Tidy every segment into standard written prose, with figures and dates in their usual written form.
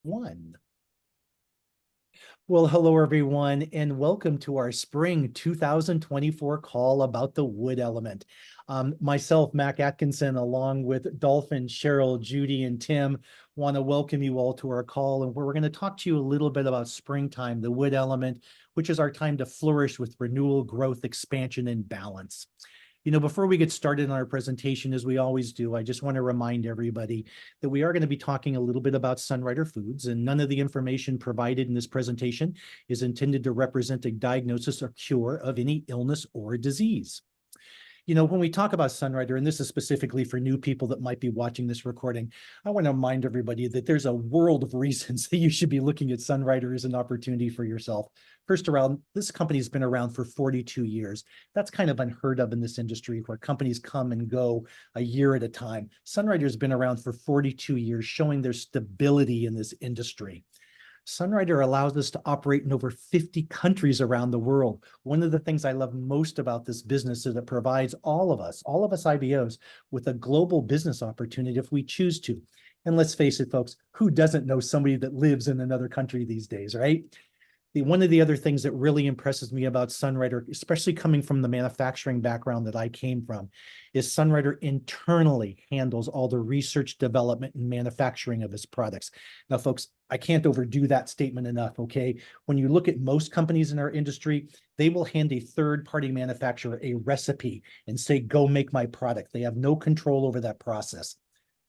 1. Well, hello, everyone, and welcome to our spring 2024 call about the wood element. Myself, Mac Atkinson, along with Dolphin, Cheryl, Judy, and Tim, want to welcome you all to our call, and we're going to talk to you a little bit about springtime, the wood element, which is our time to flourish with renewal, growth, expansion, and balance. Before we get started on our presentation, as we always do, I just want to remind everybody that we are going to be talking a little bit about Sunrider Foods, and none of the information provided in this presentation is intended to represent a diagnosis or cure of any illness or disease. When we talk about Sunrider, and this is specifically for new people that might be watching this recording, I want to remind everybody that there's a world of reasons that you should be looking at Sunrider as an opportunity for yourself. First around, this company's been around for 42 years. That's kind of unheard of in this industry where companies come and go a year at a time. Sunrider's been around for 42 years, showing their stability in this industry. Sunrider allows us to operate in over 50 countries around the world. One of the things I love most about this business is it provides all of us IBOs, with a global business opportunity if we choose to. And let's face it, folks, who doesn't know somebody that lives in another country these days, right? One of the other things that really impresses me about Sunrider, especially coming from the manufacturing background that I came from, is Sunrider internally handles all the research, development, and manufacturing of its products. Now, folks, I can't overdo that statement enough, okay? When you look at most companies in our industry, they will hand a third-party manufacturer a recipe and say, go make my product. They have no control over that process.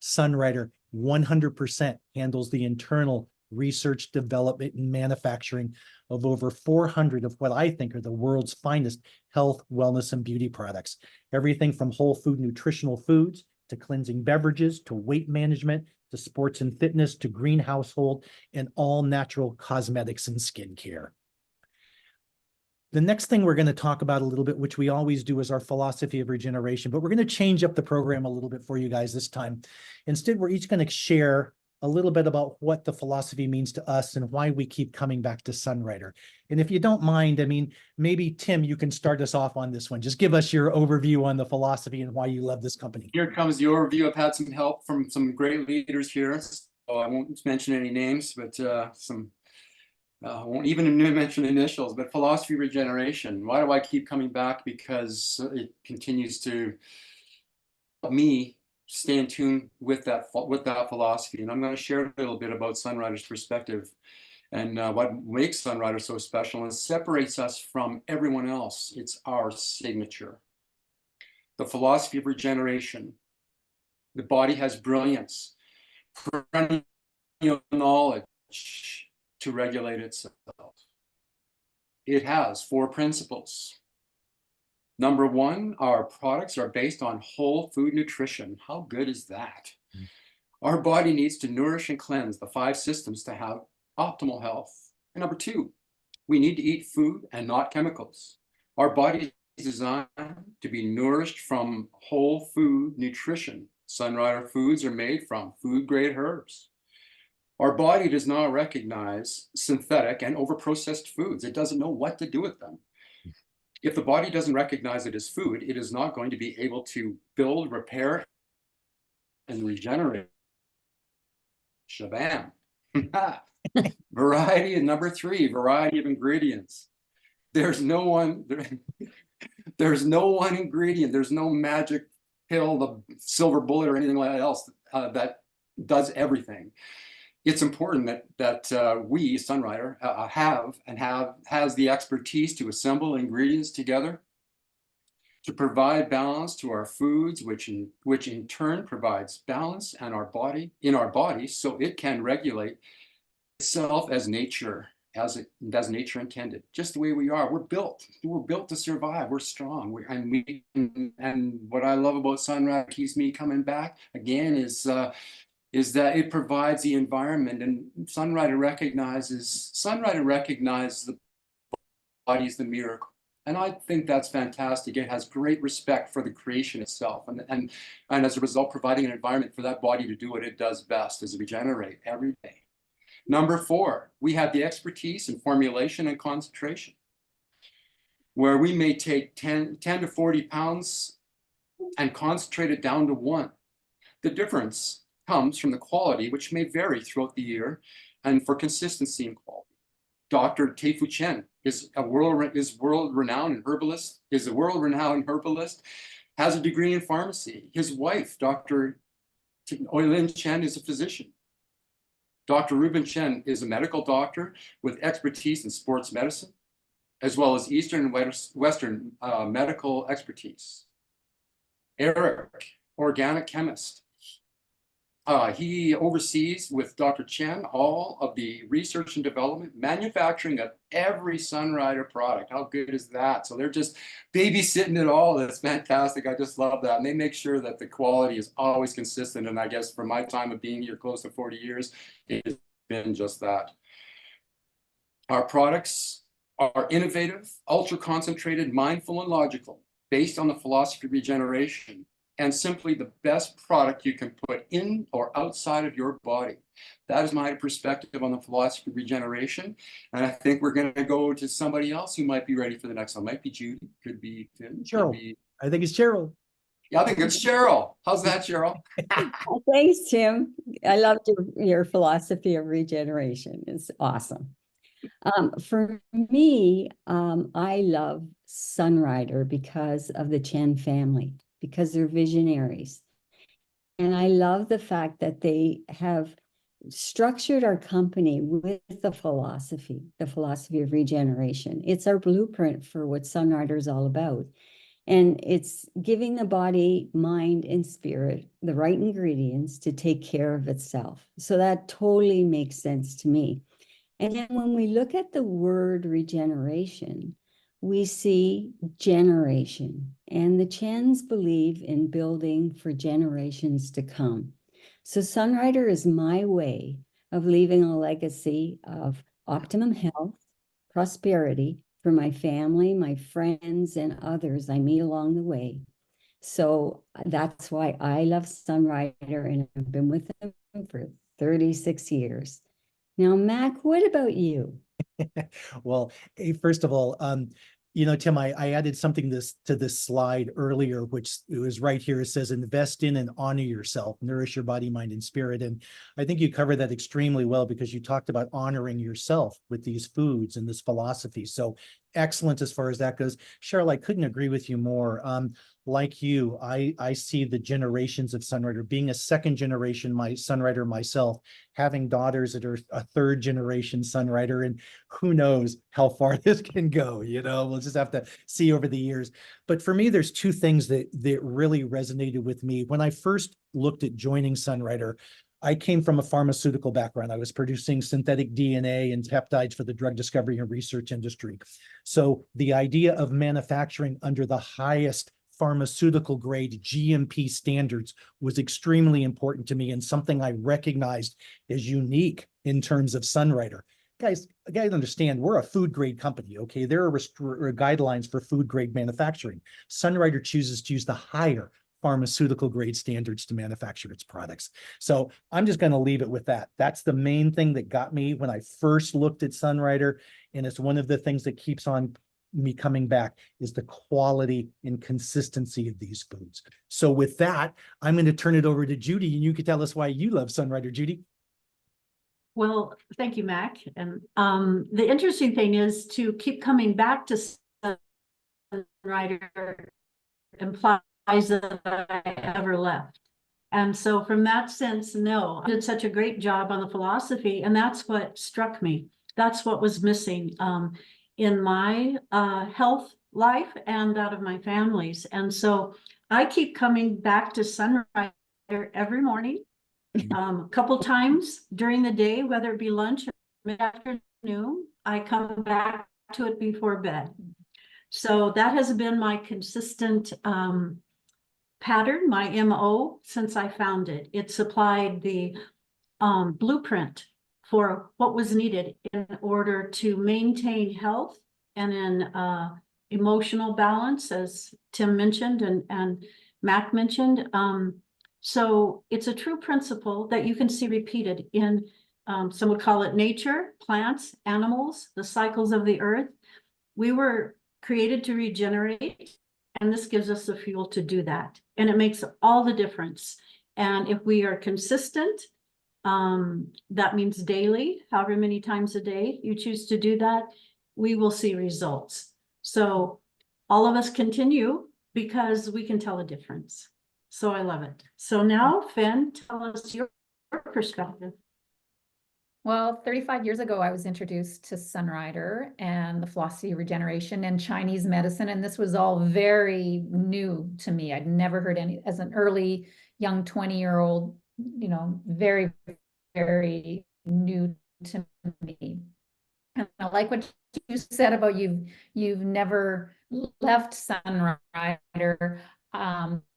Sunrider 100% handles the internal research, development, and manufacturing of over 400 of what I think are the world's finest health, wellness, and beauty products. Everything from whole food nutritional foods to cleansing beverages to weight management to sports and fitness to green household and all natural cosmetics and skincare. The next thing we're going to talk about a little bit, which we always do, is our philosophy of regeneration, but we're going to change up the program a little bit for you guys this time. Instead, we're each going to share a little bit about what the philosophy means to us and why we keep coming back to Sunrider. And if you don't mind, maybe Tim, you can start us off on this one. Just give us your overview on the philosophy and why you love this company. Here comes the overview. I've had some help from some great leaders here. So I won't mention any names, but I won't even mention initials, but philosophy regeneration. Why do I keep coming back? Because it continues to help me stay in tune with that philosophy. And I'm going to share a little bit about Sunrider's perspective and what makes Sunrider so special and separates us from everyone else. It's our signature. The philosophy of regeneration. The body has brilliance, perennial knowledge to regulate itself. It has 4 principles. Number 1, our products are based on whole food nutrition. How good is that? Our body needs to nourish and cleanse the 5 systems to have optimal health. And number 2, we need to eat food and not chemicals. Our body is designed to be nourished from whole food nutrition. Sunrider foods are made from food-grade herbs. Our body does not recognize synthetic and overprocessed foods. It doesn't know what to do with them. If the body doesn't recognize it as food, it is not going to be able to build, repair, and regenerate. Shabam. Variety. And number 3, variety of ingredients. There's no one ingredient. There's no magic pill, the silver bullet, or anything like else that does everything. It's important that we, Sunrider, has the expertise to assemble ingredients together to provide balance to our foods, which in turn provides balance in our body, so it can regulate itself as nature intended, just the way we are. We're built to survive. We're strong. And what I love about Sunrider keeps me coming back again is that it provides the environment, and Sunrider recognizes the body as the miracle. And I think that's fantastic. It has great respect for the creation itself. And as a result, providing an environment for that body to do what it does best, is regenerate every day. Number 4, we have the expertise in formulation and concentration, where we may take 10 to 40 pounds and concentrate it down to 1. The difference comes from the quality, which may vary throughout the year, and for consistency and quality. Dr. Teifu Chen is a world-renowned herbalist, has a degree in pharmacy. His wife, Dr. Oilin Chen, is a physician. Dr. Ruben Chen is a medical doctor with expertise in sports medicine, as well as Eastern and Western medical expertise. Eric, organic chemist. He oversees with Dr. Chen all of the research and development, manufacturing of every Sunrider product. How good is that? So they're just babysitting it all. That's fantastic. I just love that. And they make sure that the quality is always consistent. And I guess for my time of being here close to 40 years, it's been just that. Our products are innovative, ultra concentrated, mindful, and logical, based on the philosophy of regeneration, and simply the best product you can put in or outside of your body. That is my perspective on the philosophy of regeneration. And I think we're going to go to somebody else who might be ready for the next one. Might be Judy, could be Finn, Cheryl. could be... I think it's Cheryl. Yeah, I think it's Cheryl. How's that, Cheryl? Thanks, Tim. I loved your philosophy of regeneration. It's awesome. For me, I love Sunrider because of the Chen family, because they're visionaries. And I love the fact that they have structured our company with the philosophy of regeneration. It's our blueprint for what Sunrider is all about. And it's giving the body, mind, and spirit the right ingredients to take care of itself. So that totally makes sense to me. And then when we look at the word regeneration, we see generation. And the Chens believe in building for generations to come. So Sunrider is my way of leaving a legacy of optimum health, prosperity, for my family, my friends, and others I meet along the way. So that's why I love Sunrider, and I've been with them for 36 years. Now, Mac, what about you? Well, hey, first of all, you know, Tim, I added something to this slide earlier, which it was right here. It says, invest in and honor yourself, nourish your body, mind, and spirit. And I think you covered that extremely well, because you talked about honoring yourself with these foods and this philosophy. So excellent as far as that goes. Cheryl, I couldn't agree with you more. Like you, I see the generations of Sunrider, being a second generation Sunrider myself, having daughters that are a third generation Sunrider, and who knows how far this can go, you know, we'll just have to see over the years. But for me, there's two things that really resonated with me. When I first looked at joining Sunrider, I came from a pharmaceutical background. I was producing synthetic DNA and peptides for the drug discovery and research industry. So the idea of manufacturing under the highest pharmaceutical grade GMP standards was extremely important to me, and something I recognized as unique in terms of Sunrider. Guys, understand, we're a food grade company, okay? There are guidelines for food grade manufacturing. Sunrider chooses to use the higher pharmaceutical grade standards to manufacture its products. So I'm just going to leave it with that. That's the main thing that got me when I first looked at Sunrider, and it's one of the things that keeps on me coming back, is the quality and consistency of these foods. So with that, I'm going to turn it over to Judy, and you can tell us why you love Sunrider, Judy. Well, thank you, Mac. And the interesting thing is to keep coming back to Sunrider implies that I ever left. And so from that sense, no, I did such a great job on the philosophy, and that's what struck me. That's what was missing in my health life and that of my family's. And so I keep coming back to Sunrider every morning, a couple times during the day, whether it be lunch or mid-afternoon. I come back to it before bed. So that has been my consistent pattern, my MO, since I found it. It supplied the blueprint for what was needed in order to maintain health and in emotional balance, as Tim mentioned and Mac mentioned. So it's a true principle that you can see repeated in, some would call it nature, plants, animals, the cycles of the earth. We were created to regenerate, and this gives us the fuel to do that. And it makes all the difference. And if we are consistent that means daily, however many times a day you choose to do that, we will see results. So all of us continue because we can tell a difference. So I love it. So now, Finn, tell us your perspective. Well, 35 years ago, I was introduced to Sunrider and the philosophy of regeneration and Chinese medicine. And this was all very new to me. I'd never heard any, as an early young 20-year-old, very, very new to me. And I like what you said about you've never left Sunrider.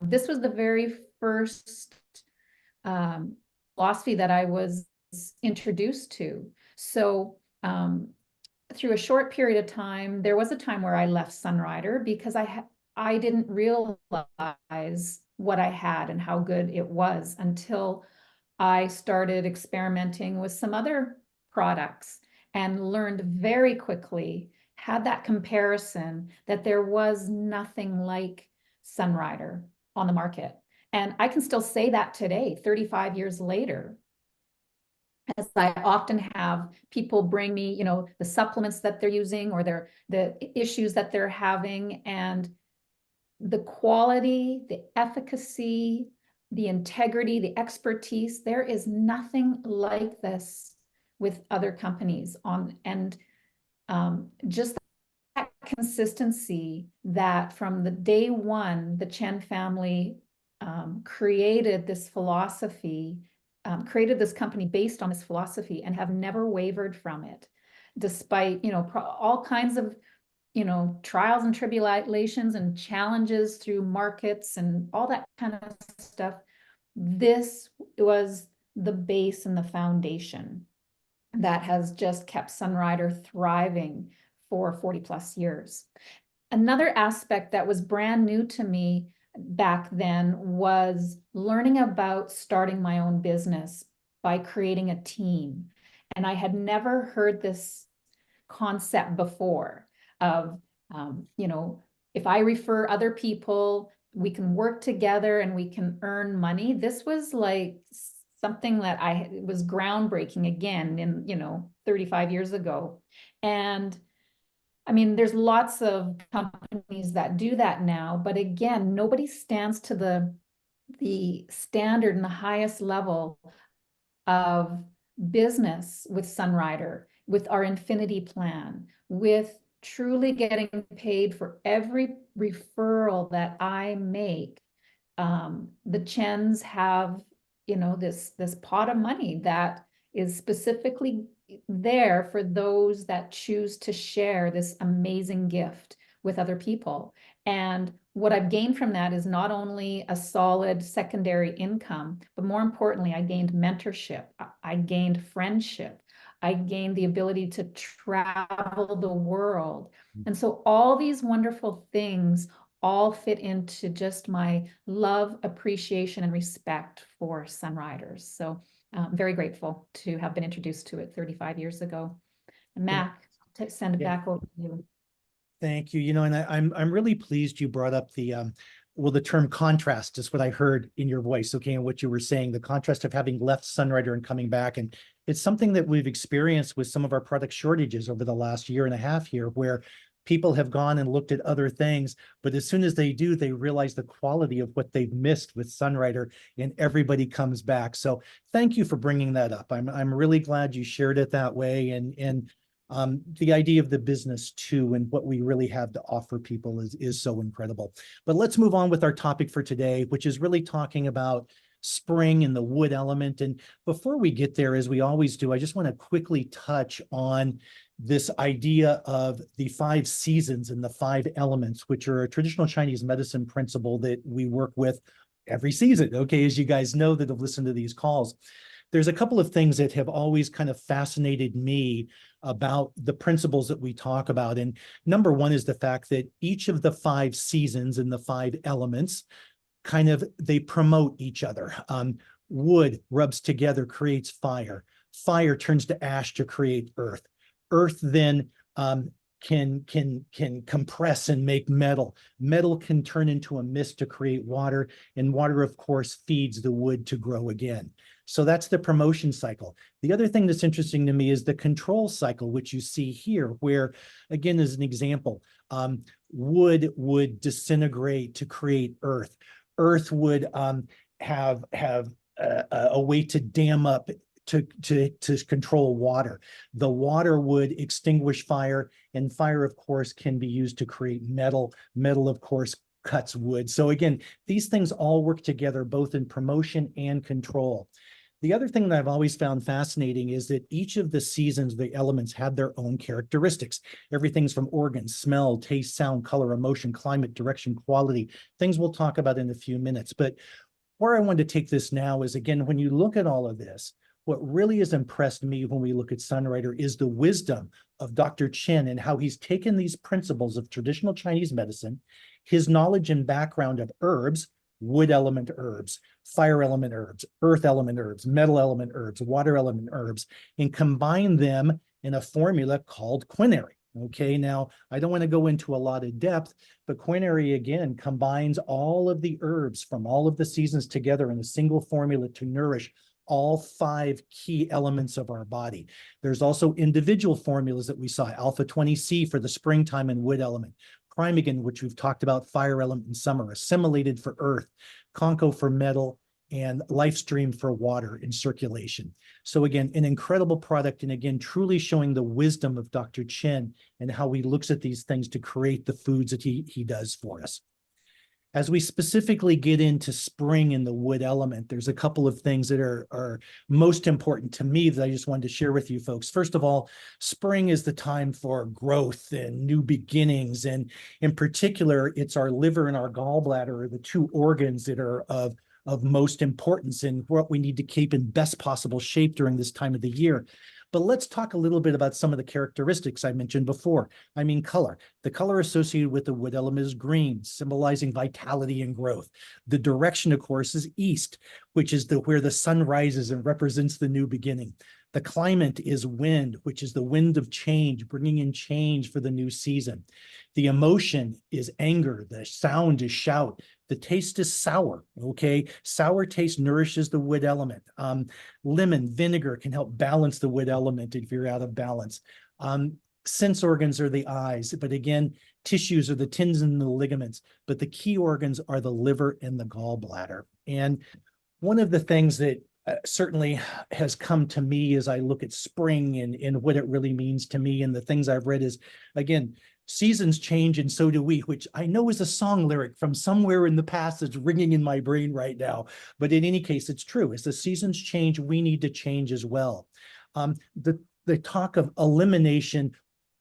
This was the very first philosophy that I was introduced to. So through a short period of time, there was a time where I left Sunrider because I didn't realize what I had and how good it was until I started experimenting with some other products and learned very quickly, had that comparison, that there was nothing like Sunrider on the market. And I can still say that today, 35 years later, as I often have people bring me, the supplements that they're using or the issues that they're having, and the quality, the efficacy, the integrity, the expertise. There is nothing like this with other companies and just that consistency that from the day one, the Chen family created this philosophy, created this company based on this philosophy and have never wavered from it, despite, all kinds of, trials and tribulations and challenges through markets and all that kind of stuff. This was the base and the foundation that has just kept Sunrider thriving for 40 plus years. Another aspect that was brand new to me back then was learning about starting my own business by creating a team. And I had never heard this concept before of, if I refer other people, we can work together and we can earn money. This was like something that was groundbreaking again in, 35 years ago. And I mean, there's lots of companies that do that now, but again, nobody stands to the standard and the highest level of business with Sunrider, with our Infinity plan, with truly getting paid for every referral that I make. The Chens have, this pot of money that is specifically there for those that choose to share this amazing gift with other people. And what I've gained from that is not only a solid secondary income, but more importantly, I gained mentorship. I gained friendship. I gained the ability to travel the world. And so all these wonderful things all fit into just my love, appreciation, and respect for Sunriders. So I'm very grateful to have been introduced to it 35 years ago. And Mac, send it back over to you. Thank you. And I'm really pleased you brought up the term contrast is what I heard in your voice. Okay, and what you were saying, the contrast of having left Sunrider and coming back, and it's something that we've experienced with some of our product shortages over the last year and a half here, where people have gone and looked at other things, but as soon as they do, they realize the quality of what they've missed with Sunrider, and everybody comes back. So thank you for bringing that up. I'm really glad you shared it that way, and the idea of the business too, and what we really have to offer people is so incredible. But let's move on with our topic for today, which is really talking about spring and the wood element. And before we get there, as we always do, I just want to quickly touch on this idea of the 5 seasons and the 5 elements, which are a traditional Chinese medicine principle that we work with every season. Okay, as you guys know that have listened to these calls, there's a couple of things that have always kind of fascinated me about the principles that we talk about. And number one is the fact that each of the 5 seasons and the 5 elements they promote each other. Wood rubs together, creates fire. Fire turns to ash to create earth. Earth then can compress and make metal. Metal can turn into a mist to create water, and water, of course, feeds the wood to grow again. So that's the promotion cycle. The other thing that's interesting to me is the control cycle, which you see here, where, again, as an example, wood would disintegrate to create earth. Earth would have a way to dam up to control water. The water would extinguish fire, and fire, of course, can be used to create metal. Metal, of course, cuts wood. So again, these things all work together, both in promotion and control. The other thing that I've always found fascinating is that each of the seasons, the elements have their own characteristics. Everything's from organs, smell, taste, sound, color, emotion, climate, direction, quality, things we'll talk about in a few minutes. But where I want to take this now is, again, when you look at all of this, what really has impressed me when we look at Sunrider is the wisdom of Dr. Chen and how he's taken these principles of traditional Chinese medicine, his knowledge and background of herbs, wood element herbs, fire element herbs, earth element herbs, metal element herbs, water element herbs, and combine them in a formula called quinary. Okay, now I don't want to go into a lot of depth, but quinary again combines all of the herbs from all of the seasons together in a single formula to nourish all 5 key elements of our body. There's also individual formulas that we saw, alpha 20C for the springtime and wood element, Primegan, which we've talked about, fire element in summer, assimilated for earth, Conco for metal, and Lifestream for water in circulation. So again, an incredible product, and again, truly showing the wisdom of Dr. Chen and how he looks at these things to create the foods that he does for us. As we specifically get into spring and the wood element, there's a couple of things that are most important to me that I just wanted to share with you folks. First of all, spring is the time for growth and new beginnings. And in particular, it's our liver and our gallbladder are the 2 organs that are of most importance and what we need to keep in best possible shape during this time of the year. But let's talk a little bit about some of the characteristics I mentioned before. I mean, color. The color associated with the wood element is green, symbolizing vitality and growth. The direction, of course, is east, which is where the sun rises and represents the new beginning. The climate is wind, which is the wind of change, bringing in change for the new season. The emotion is anger. The sound is shout. The taste is sour, okay? Sour taste nourishes the wood element. Lemon, vinegar can help balance the wood element if you're out of balance. Sense organs are the eyes, but again, tissues are the tendons and the ligaments, but the key organs are the liver and the gallbladder. And one of the things that certainly has come to me as I look at spring and what it really means to me and the things I've read is, again, seasons change and so do we, which I know is a song lyric from somewhere in the past that's ringing in my brain right now. But in any case, it's true. As the seasons change, we need to change as well. The talk of elimination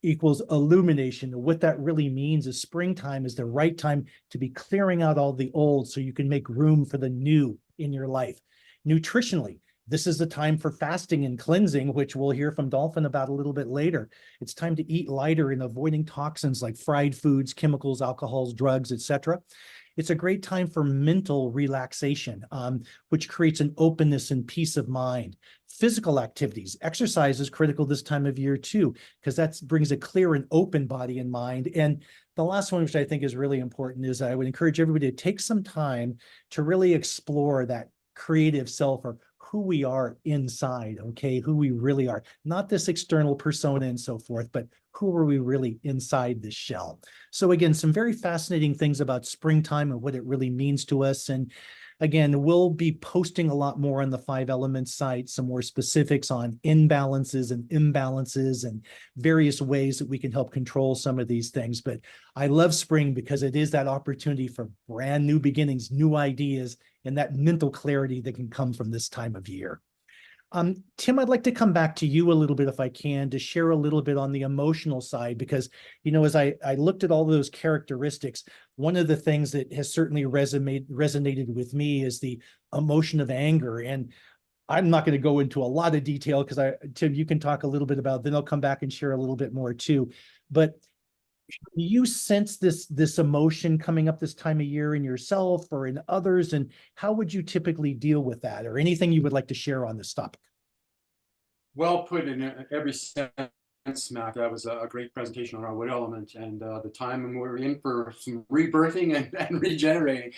equals illumination. What that really means is springtime is the right time to be clearing out all the old so you can make room for the new in your life. Nutritionally, this is the time for fasting and cleansing, which we'll hear from Dolphin about a little bit later. It's time to eat lighter and avoiding toxins like fried foods, chemicals, alcohols, drugs, etc. It's a great time for mental relaxation, which creates an openness and peace of mind. Physical activities, exercise is critical this time of year too, because that brings a clear and open body and mind. And the last one, which I think is really important, is I would encourage everybody to take some time to really explore that creative self or who we are inside, okay, who we really are, not this external persona and so forth, but who are we really inside this shell. So again, some very fascinating things about springtime and what it really means to us. And again, we'll be posting a lot more on the 5 Elements site, some more specifics on imbalances and various ways that we can help control some of these things. But I love spring because it is that opportunity for brand new beginnings, new ideas, and that mental clarity that can come from this time of year. Tim, I'd like to come back to you a little bit if I can to share a little bit on the emotional side, because, you know, as I looked at all those characteristics, one of the things that has certainly resonated with me is the emotion of anger. And I'm not going to go into a lot of detail because Tim, you can talk a little bit about, then I'll come back and share a little bit more too. But do you sense this emotion coming up this time of year in yourself or in others? And how would you typically deal with that, or anything you would like to share on this topic? Well put in every sense, Mac. That was a great presentation on our wood element and the time when we're in for some rebirthing and regenerating.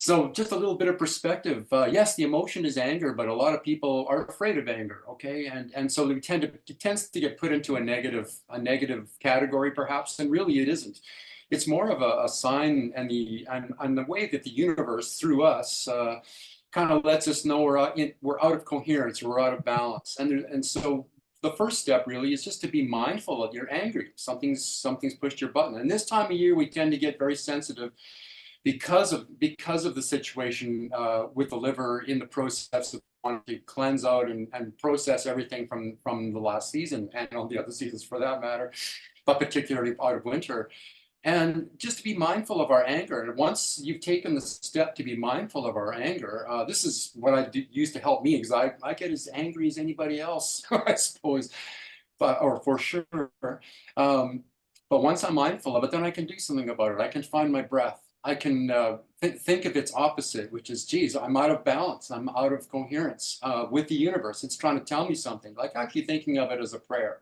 So just a little bit of perspective. Yes, the emotion is anger, but a lot of people are afraid of anger. Okay, and so we it tends to get put into a negative category, perhaps, and really it isn't. It's more of a sign, and the way that the universe through us kind of lets us know we're out of coherence, we're out of balance, and so the first step really is just to be mindful of you're angry. Something's pushed your button, and this time of year we tend to get very sensitive because of the situation with the liver in the process of wanting to cleanse out and process everything from the last season and all the other seasons for that matter, but particularly out of winter. And just to be mindful of our anger. And once you've taken the step to be mindful of our anger, this is what I used to help me, because I get as angry as anybody else, I suppose, or for sure. But once I'm mindful of it, then I can do something about it. I can find my breath. I can think of its opposite, which is, geez, I'm out of balance. I'm out of coherence with the universe. It's trying to tell me something, like actually thinking of it as a prayer,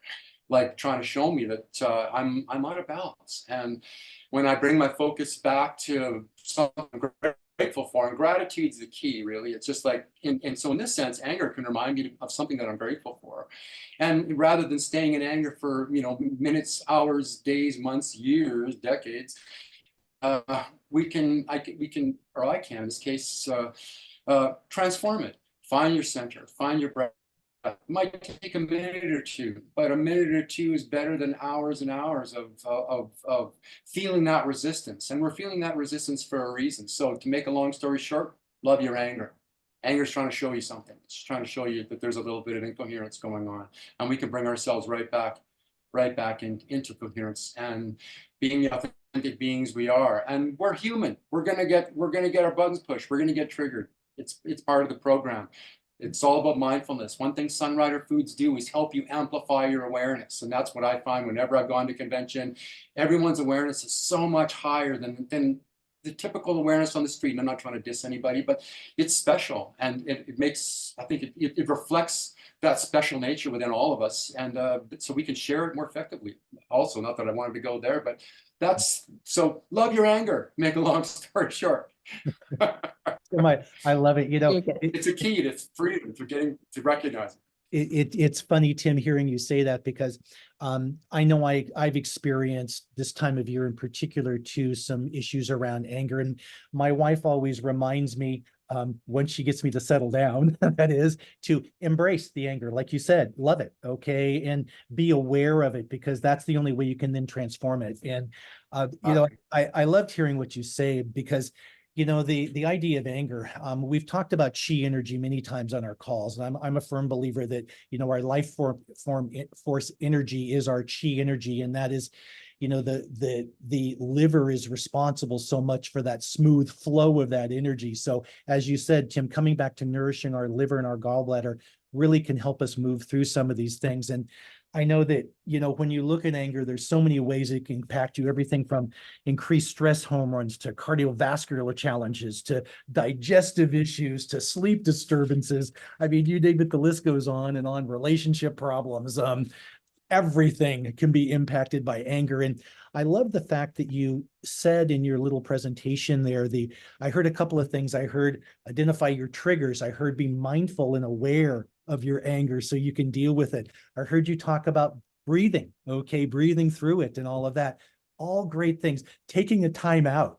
like trying to show me that I'm out of balance. And when I bring my focus back to something I'm grateful for, and gratitude's the key, really. It's just like, and so in this sense, anger can remind me of something that I'm grateful for. And rather than staying in anger for, minutes, hours, days, months, years, decades, we can, or I can in this case, transform it. Find your center, find your breath. It might take a minute or two, but a minute or two is better than hours and hours of feeling that resistance. And we're feeling that resistance for a reason. So to make a long story short, love your anger. Anger is trying to show you something. It's trying to show you that there's a little bit of incoherence going on, and we can bring ourselves right back into coherence and being the authentic beings we are. And we're human. We're gonna get our buttons pushed. We're gonna get triggered. It's part of the program. It's all about mindfulness. One thing Sunrider foods do is help you amplify your awareness. And that's what I find whenever I've gone to convention. Everyone's awareness is so much higher than the typical awareness on the street. And I'm not trying to diss anybody, but it's special. And it makes, I think it reflects that special nature within all of us. And so we can share it more effectively. Also, not that I wanted to go there, but so love your anger, make a long story short. I love it. It's a key to freedom, to getting to recognize it. It's funny, Tim, hearing you say that, because I know I've experienced this time of year in particular too, some issues around anger. And my wife always reminds me, once she gets me to settle down, that is, to embrace the anger. Like you said, love it, okay? And be aware of it, because that's the only way you can then transform it. And, I loved hearing what you say, because the idea of anger, we've talked about chi energy many times on our calls, and I'm a firm believer that our life force energy is our chi energy, and that is, the liver is responsible so much for that smooth flow of that energy. So as you said, Tim, coming back to nourishing our liver and our gallbladder really can help us move through some of these things. And I know that, when you look at anger, there's so many ways it can impact you, everything from increased stress hormones to cardiovascular challenges to digestive issues to sleep disturbances. I mean, you name it, the list goes on and on, relationship problems. Everything can be impacted by anger. And I love the fact that you said in your little presentation there, I heard a couple of things. I heard identify your triggers. I heard be mindful and aware of your anger so you can deal with it. I heard you talk about breathing, okay, breathing through it and all of that. All great things. Taking a time out,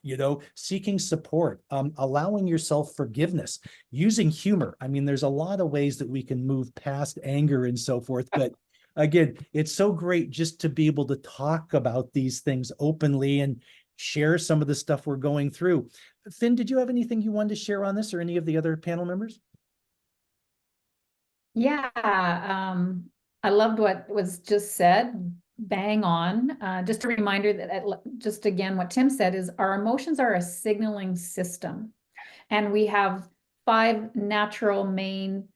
seeking support, allowing yourself forgiveness, using humor. I mean, there's a lot of ways that we can move past anger and so forth. But again, it's so great just to be able to talk about these things openly and share some of the stuff we're going through. Finn, did you have anything you wanted to share on this, or any of the other panel members? Yeah, I loved what was just said. Bang on. Just a reminder that just again, what Tim said is our emotions are a signaling system, and we have 5 natural main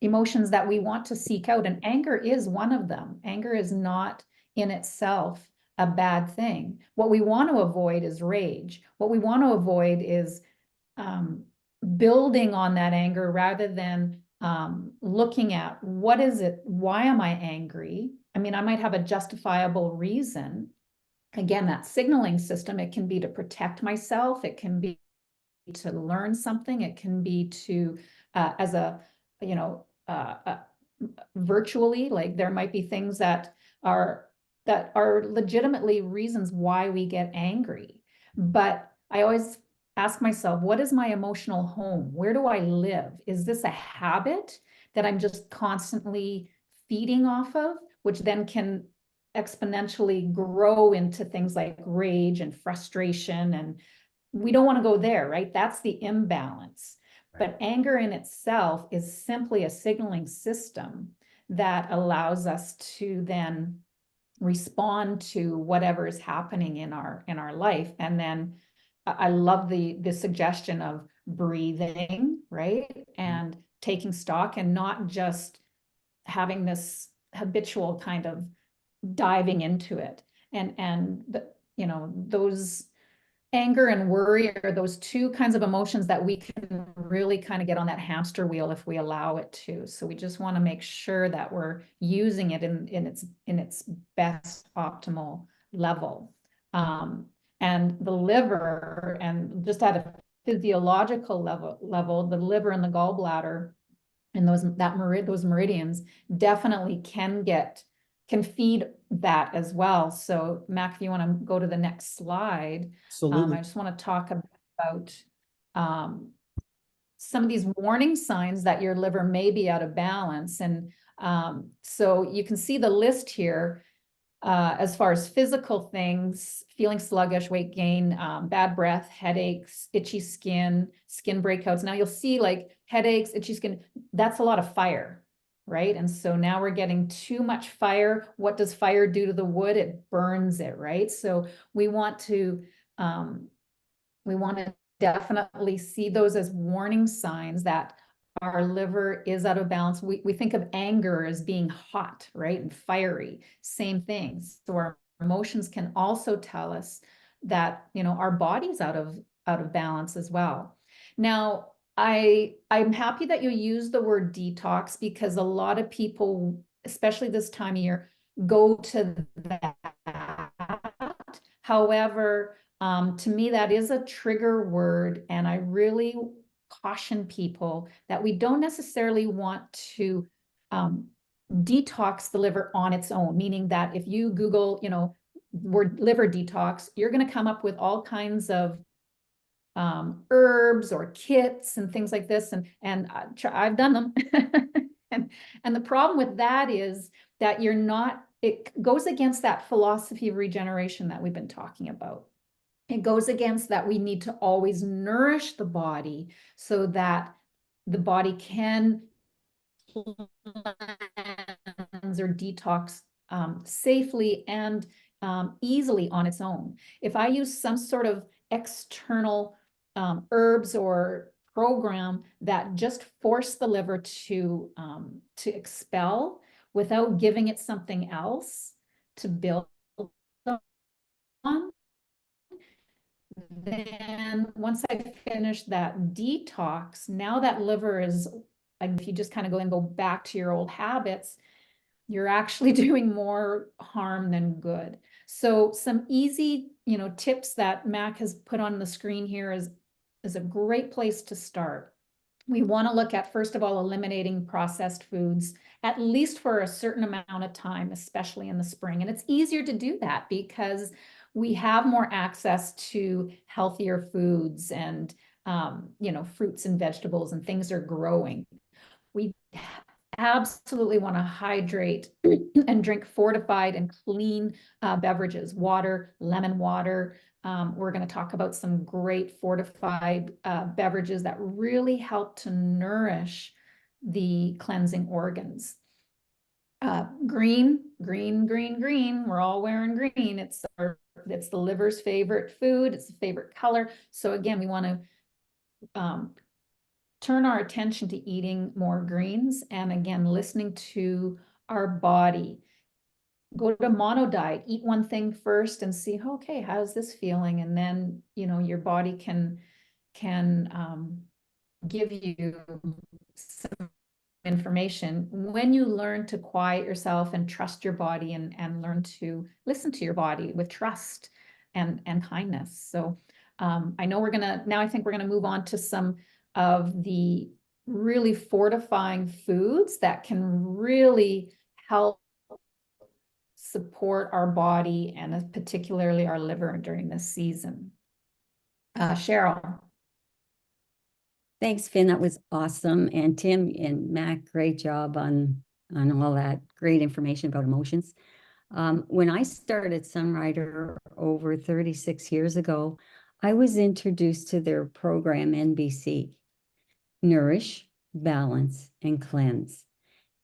emotions that we want to seek out, and anger is one of them. Anger is not in itself a bad thing. What we want to avoid is rage. What we want to avoid is building on that anger rather than looking at what is it, why am I angry? I mean, I might have a justifiable reason. Again, that signaling system, it can be to protect myself. It can be to learn something. It can be to, as a, you know, virtually, like there might be things that are legitimately reasons why we get angry. But I always ask myself, what is my emotional home? Where do I live? Is this a habit that I'm just constantly feeding off of, which then can exponentially grow into things like rage and frustration? And we don't want to go there, right? That's the imbalance. But anger in itself is simply a signaling system that allows us to then respond to whatever is happening in our life. And then I love the suggestion of breathing, right? And taking stock, and not just having this habitual kind of diving into it. And you know, those anger and worry are those two kinds of emotions that we can really kind of get on that hamster wheel if we allow it to. So we just want to make sure that we're using it in its best optimal level. And the liver, and just at a physiological level, the liver and the gallbladder and those meridians definitely can feed that as well. So Mac, if you want to go to the next slide. Absolutely. I just want to talk about some of these warning signs that your liver may be out of balance. And so you can see the list here as far as physical things: feeling sluggish, weight gain, bad breath, headaches, itchy skin, skin breakouts. Now you'll see like headaches, itchy skin, that's a lot of fire, right? And so now we're getting too much fire. What does fire do to the wood? It burns it, right? So we want to definitely see those as warning signs that our liver is out of balance. We think of anger as being hot, right? And fiery, same things. So our emotions can also tell us that, you know, our body's out of balance as well. Now, I'm happy that you use the word detox, because a lot of people, especially this time of year, go to that. However, to me, that is a trigger word, and I really caution people that we don't necessarily want to detox the liver on its own, meaning that if you Google, you know, word liver detox, you're going to come up with all kinds of herbs or kits and things like this, and I've done them. And the problem with that is that it goes against that philosophy of regeneration that we've been talking about. It goes against that we need to always nourish the body so that the body can cleanse or detox safely and easily on its own. If I use some sort of external herbs or program that just force the liver to expel without giving it something else to build on, then once I finish that detox, now that liver is, if you just kind of go back to your old habits, you're actually doing more harm than good. So some easy, you know, tips that Mac has put on the screen here is a great place to start. We want to look at, first of all, eliminating processed foods, at least for a certain amount of time, especially in the spring. And it's easier to do that because we have more access to healthier foods and, you know, fruits and vegetables, and things are growing. We absolutely want to hydrate and drink fortified and clean beverages, water, lemon water. We're going to talk about some great fortified beverages that really help to nourish the cleansing organs. Green. We're all wearing green. It's the liver's favorite food. It's a favorite color. So again, we want to turn our attention to eating more greens, and again, listening to our body. Go to mono diet, eat one thing first and see, okay, how's this feeling? And then, you know, your body can give you some information. When you learn to quiet yourself and trust your body, and learn to listen to your body with trust and kindness. So I know now I think we're gonna move on to some of the really fortifying foods that can really help support our body and particularly our liver during this season. Cheryl. Thanks, Finn. That was awesome. And Tim and Mac, great job on all that great information about emotions. When I started Sunrider over 36 years ago, I was introduced to their program, NBC, Nourish, Balance, and Cleanse.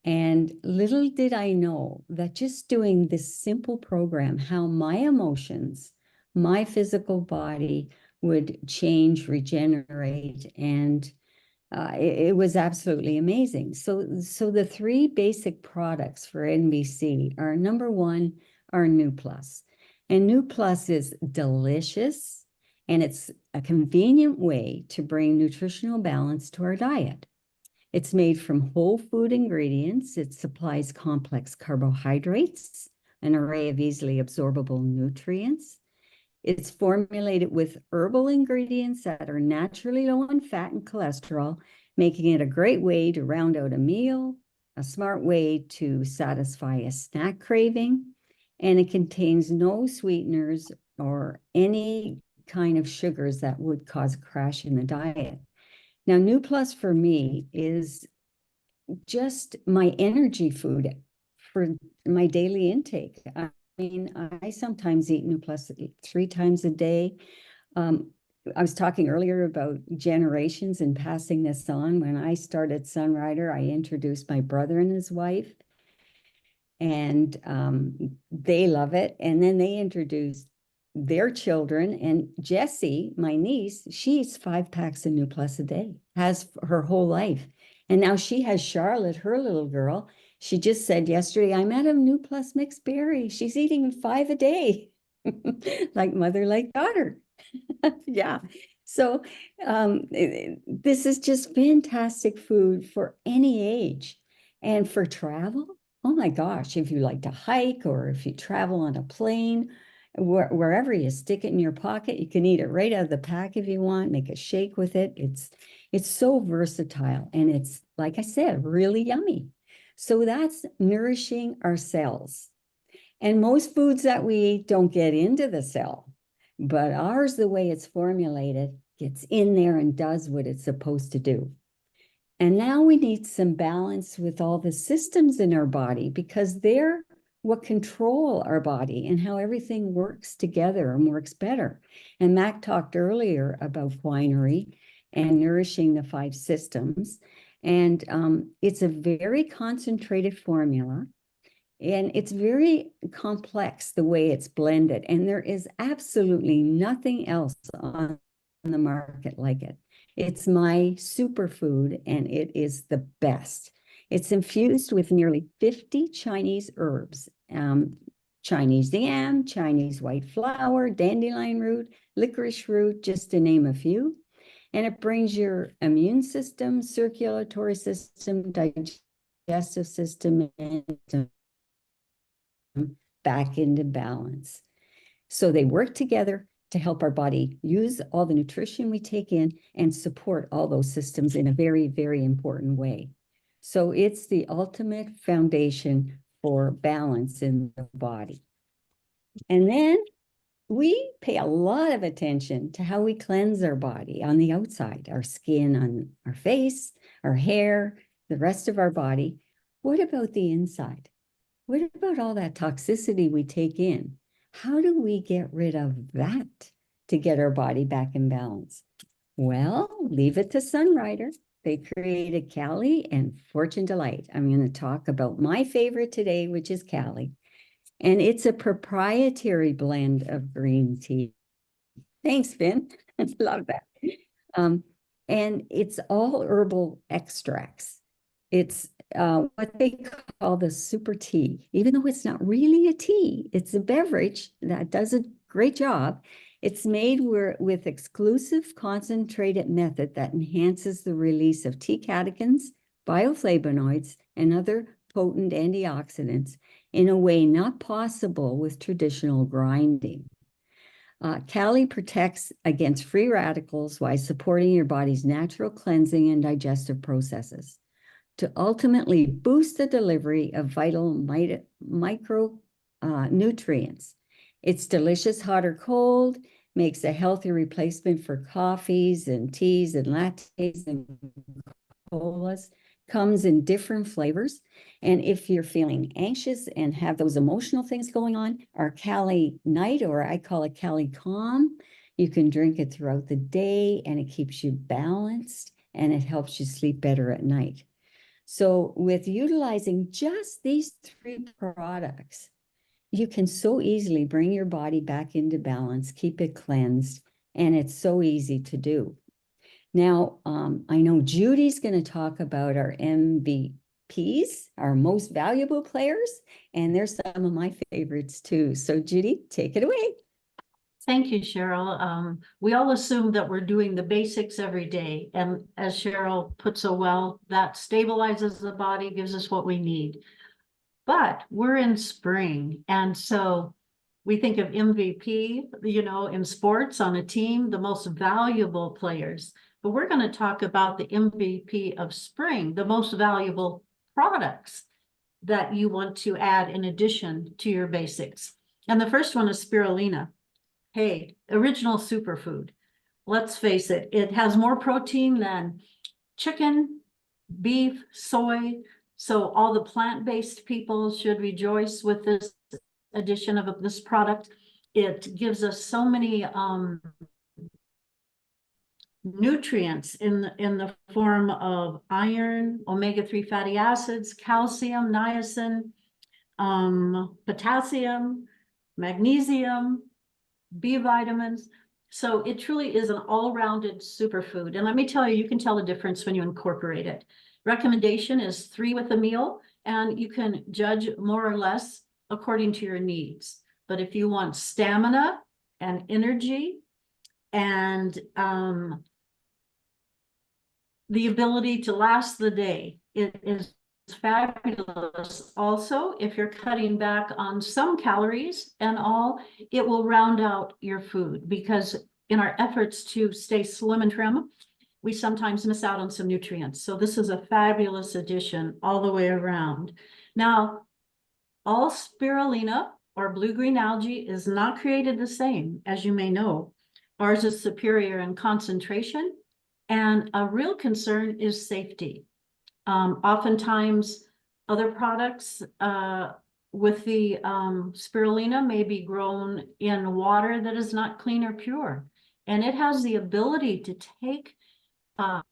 And little did I know that just doing this simple program, how my emotions, my physical body would change, regenerate, and it was absolutely amazing. So the three basic products for NBC are, number one, our New Plus. And New Plus is delicious, and it's a convenient way to bring nutritional balance to our diet. It's made from whole food ingredients. It supplies complex carbohydrates, an array of easily absorbable nutrients. It's formulated with herbal ingredients that are naturally low in fat and cholesterol, making it a great way to round out a meal, a smart way to satisfy a snack craving, and it contains no sweeteners or any kind of sugars that would cause a crash in the diet. Now, New Plus for me is just my energy food for my daily intake. I mean, I sometimes eat New Plus 3 times a day. I was talking earlier about generations and passing this on. When I started Sunrider, I introduced my brother and his wife, and they love it. And then they introduced their children, and Jessie, my niece, she eats 5 packs of New Plus a day, has her whole life. And now she has Charlotte, her little girl. She just said yesterday, I'm at a New Plus mixed berry. She's eating 5 a day, like mother, like daughter. Yeah. So this is just fantastic food for any age. And for travel, oh my gosh, if you like to hike or if you travel on a plane, wherever you stick it in your pocket, you can eat it right out of the pack if you want, make a shake with it. It's so versatile, and it's, like I said, really yummy. So that's nourishing our cells. And most foods that we eat don't get into the cell, but ours, the way it's formulated, gets in there and does what it's supposed to do. And now we need some balance with all the systems in our body, because they're what control our body and how everything works together and works better. And Mac talked earlier about winery and nourishing the 5 systems. And it's a very concentrated formula. And it's very complex the way it's blended. And there is absolutely nothing else on the market like it. It's my superfood, and it is the best. It's infused with nearly 50 Chinese herbs, Chinese yam, Chinese white flower, dandelion root, licorice root, just to name a few. And it brings your immune system, circulatory system, digestive system, and back into balance. So they work together to help our body use all the nutrition we take in and support all those systems in a very, very important way. So it's the ultimate foundation for balance in the body. And then we pay a lot of attention to how we cleanse our body on the outside, our skin, on our face, our hair, the rest of our body. What about the inside? What about all that toxicity we take in? How do we get rid of that to get our body back in balance? Well, leave it to Sunrider. They created Cali and Fortune Delight. I'm going to talk about my favorite today, which is Cali. And it's a proprietary blend of green tea. Thanks, Finn. Love that. And it's all herbal extracts. It's what they call the super tea. Even though it's not really a tea, it's a beverage that does a great job. It's made with exclusive concentrated method that enhances the release of T catechins, bioflavonoids, and other potent antioxidants in a way not possible with traditional grinding. Kali protects against free radicals while supporting your body's natural cleansing and digestive processes to ultimately boost the delivery of vital micro nutrients. It's delicious hot or cold, makes a healthy replacement for coffees and teas and lattes and colas, comes in different flavors. And if you're feeling anxious and have those emotional things going on, our Kali Night, or I call it Kali Calm, you can drink it throughout the day and it keeps you balanced and it helps you sleep better at night. So with utilizing just these 3 products, you can so easily bring your body back into balance, keep it cleansed, and it's so easy to do. Now, I know Judy's going to talk about our MVPs, our most valuable players, and they're some of my favorites too. So Judy, take it away. Thank you, Cheryl. We all assume that we're doing the basics every day. And as Cheryl put so well, that stabilizes the body, gives us what we need. But we're in spring. And so we think of MVP, you know, in sports on a team, the most valuable players. But we're going to talk about the MVP of spring, the most valuable products that you want to add in addition to your basics. And the first one is spirulina. Hey, original superfood. Let's face it, it has more protein than chicken, beef, soy. So all the plant-based people should rejoice with this addition of this product. It gives us so many nutrients in the form of iron, omega-3 fatty acids, calcium, niacin, potassium, magnesium, B vitamins. So it truly is an all-rounded superfood. And let me tell you, you can tell the difference when you incorporate it. Recommendation is 3 with a meal, and you can judge more or less according to your needs. But if you want stamina and energy and the ability to last the day, it is fabulous. Also, if you're cutting back on some calories and all, it will round out your food, because in our efforts to stay slim and trim, we sometimes miss out on some nutrients. So this is a fabulous addition all the way around. Now, all spirulina or blue-green algae is not created the same, as you may know. Ours is superior in concentration, and a real concern is safety. Oftentimes, other products with the spirulina may be grown in water that is not clean or pure. And it has the ability to take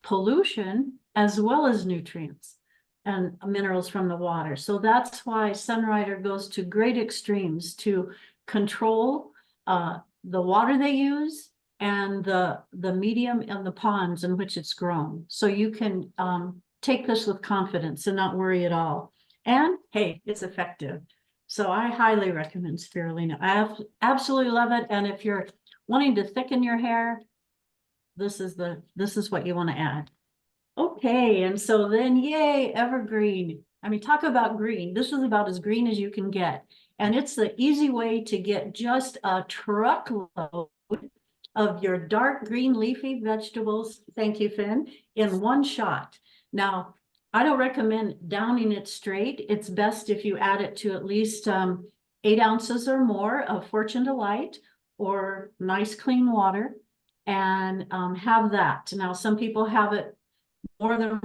pollution as well as nutrients and minerals from the water. So that's why Sunrider goes to great extremes to control the water they use and the medium and the ponds in which it's grown. So you can take this with confidence and not worry at all. And hey, it's effective. So I highly recommend spirulina. I absolutely love it. And if you're wanting to thicken your hair, this is what you want to add. Okay, and so then yay, evergreen. I mean, talk about green. This is about as green as you can get. And it's the easy way to get just a truckload of your dark green leafy vegetables, thank you, Finn, in one shot. Now, I don't recommend downing it straight. It's best if you add it to at least 8 ounces or more of Fortune Delight or nice clean water, and have that. Now, some people have it more than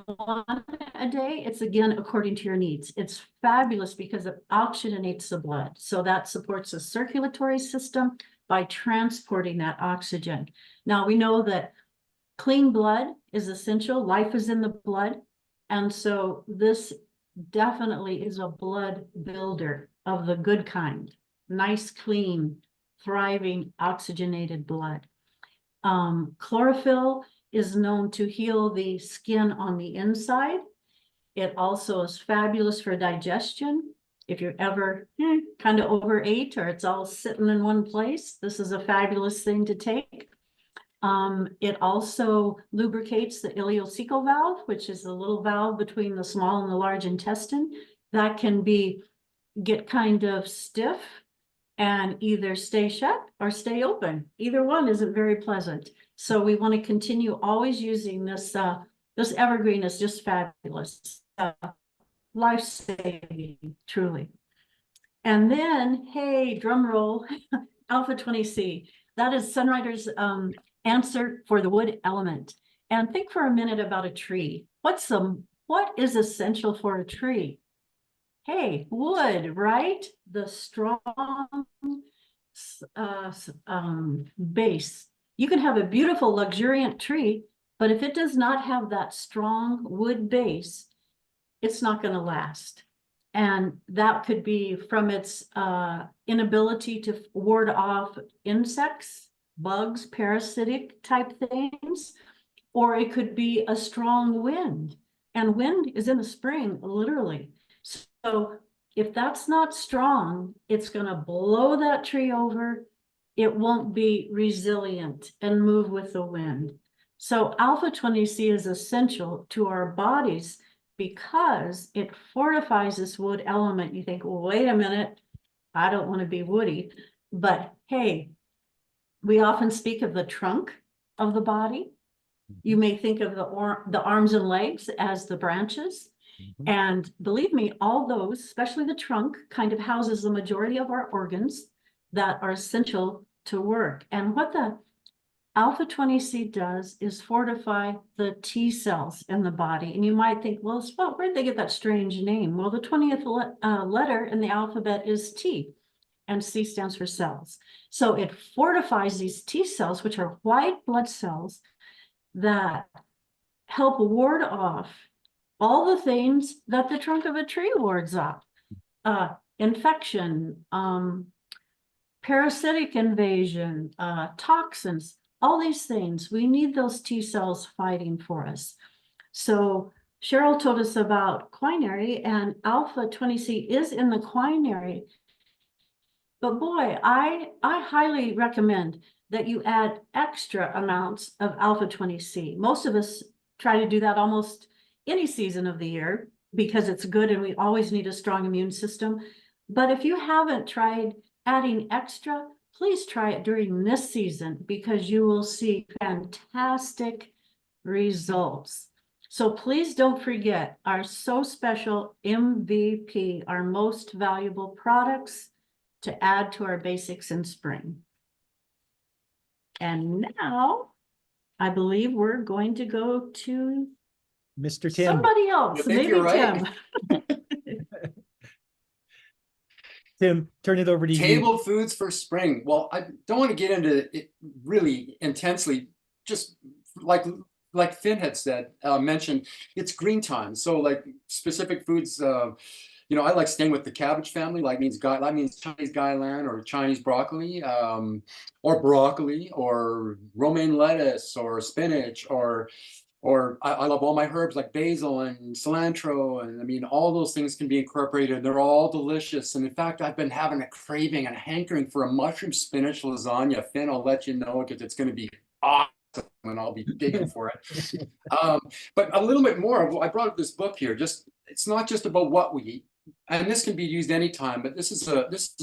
one a day. It's again according to your needs. It's fabulous because it oxygenates the blood. So that supports the circulatory system by transporting that oxygen. Now we know that clean blood is essential. Life is in the blood. And so this definitely is a blood builder of the good kind. Nice, clean, thriving, oxygenated blood. Chlorophyll is known to heal the skin on the inside. It also is fabulous for digestion. If you're ever kind of overate or it's all sitting in one place, this is a fabulous thing to take. It also lubricates the ileocecal valve, which is the little valve between the small and the large intestine. That can get kind of stiff and either stay shut or stay open. Either one isn't very pleasant. So we want to continue always using this, this evergreen is just fabulous. Life-saving, truly. And then, hey, drum roll, Alpha 20C. That is Sunrider's answer for the wood element. And think for a minute about a tree. What is essential for a tree? Hey, wood, right? The strong base. You can have a beautiful, luxuriant tree, but if it does not have that strong wood base, it's not going to last. And that could be from its inability to ward off insects, bugs, parasitic type things, or it could be a strong wind. And wind is in the spring, literally. So if that's not strong, it's going to blow that tree over. It won't be resilient and move with the wind. So Alpha 20C is essential to our bodies because it fortifies this wood element. You think, well, wait a minute, I don't want to be woody. But hey, we often speak of the trunk of the body. You may think of the arms and legs as the branches. And believe me, all those, especially the trunk, kind of houses the majority of our organs that are essential to work. And what the Alpha 20C does is fortify the T cells in the body. And you might think, well, where'd they get that strange name? Well, the 20th letter in the alphabet is T, and C stands for cells. So it fortifies these T cells, which are white blood cells that help ward off all the things that the trunk of a tree wards off. Infection, parasitic invasion, toxins, all these things. We need those T cells fighting for us. So Cheryl told us about quinary, and Alpha 20C is in the quinary. But boy, I highly recommend that you add extra amounts of Alpha 20C. Most of us try to do that almost any season of the year because it's good and we always need a strong immune system. But if you haven't tried adding extra, please try it during this season because you will see fantastic results. So please don't forget our so special MVP, our most valuable products to add to our basics in spring. And now I believe we're going to go to Mr. Tim. somebody else, You think maybe you're right? Tim. Tim, turn it over to you. Table foods for spring. Well, I don't want to get into it really intensely, just like Finn had said, mentioned, it's green time. So like specific foods, you know, I like staying with the cabbage family, that means Chinese gailan or Chinese broccoli, or romaine lettuce or spinach, or I love all my herbs like basil and cilantro, and I mean all those things can be incorporated. They're all delicious, and in fact, I've been having a craving and a hankering for a mushroom spinach lasagna. Finn, I'll let you know because it's going to be awesome, and I'll be digging for it. But a little bit more. I brought up this book here. It's not just about what we eat, and this can be used anytime. But this is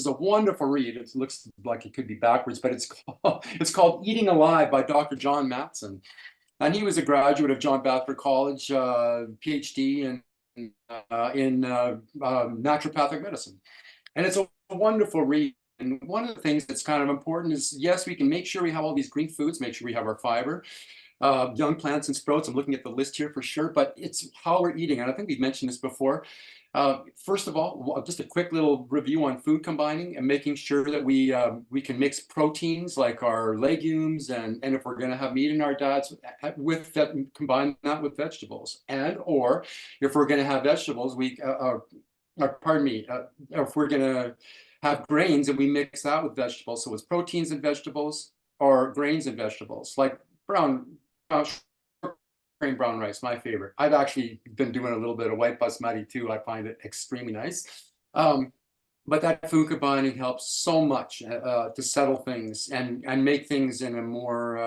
a wonderful read. It looks like it could be backwards, but it's called Eating Alive by Dr. John Mattson. And he was a graduate of John Baptist College, PhD in naturopathic medicine. And it's a wonderful read. And one of the things that's kind of important is, yes, we can make sure we have all these green foods, make sure we have our fiber, young plants and sprouts. I'm looking at the list here for sure, but it's how we're eating. And I think we've mentioned this before. First of all, just a quick little review on food combining and making sure that we can mix proteins like our legumes, and if we're going to have meat in our diets, with that, combine that with vegetables, or if we're going to have vegetables, if we're going to have grains, and we mix that with vegetables. So it's proteins and vegetables, or grains and vegetables, like brown rice, my favorite. I've actually been doing a little bit of white basmati too. I find it extremely nice. But that food combining helps so much to settle things and make things in a more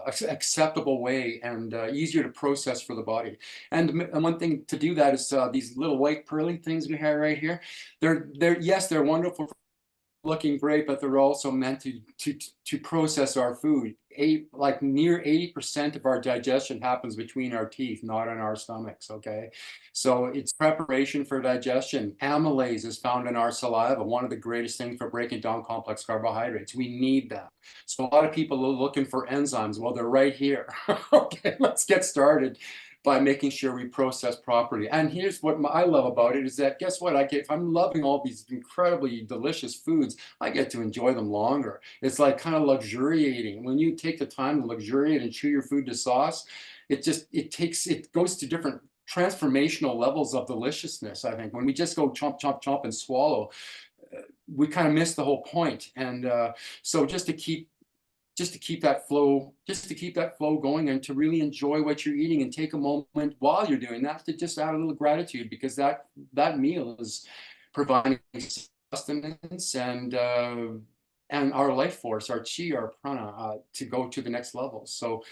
acceptable way and easier to process for the body. And one thing to do that is these little white pearly things we have right here. They're wonderful looking great, but they're also meant to process our food. Like near 80% of our digestion happens between our teeth, not in our stomachs. Okay, so it's preparation for digestion. Amylase is found in our saliva, one of the greatest things for breaking down complex carbohydrates. We need that. So a lot of people are looking for enzymes. Well, they're right here. Okay, let's get started by making sure we process properly. And here's what I love about it is that, guess what? If I'm loving all these incredibly delicious foods, I get to enjoy them longer. It's like kind of luxuriating. When you take the time to luxuriate and chew your food to sauce, it goes to different transformational levels of deliciousness. I think when we just go chomp, chomp, chomp and swallow, we kind of miss the whole point. And so just to keep that flow going and to really enjoy what you're eating and take a moment while you're doing that to just add a little gratitude, because that meal is providing sustenance and our life force, our chi, our prana, to go to the next level. So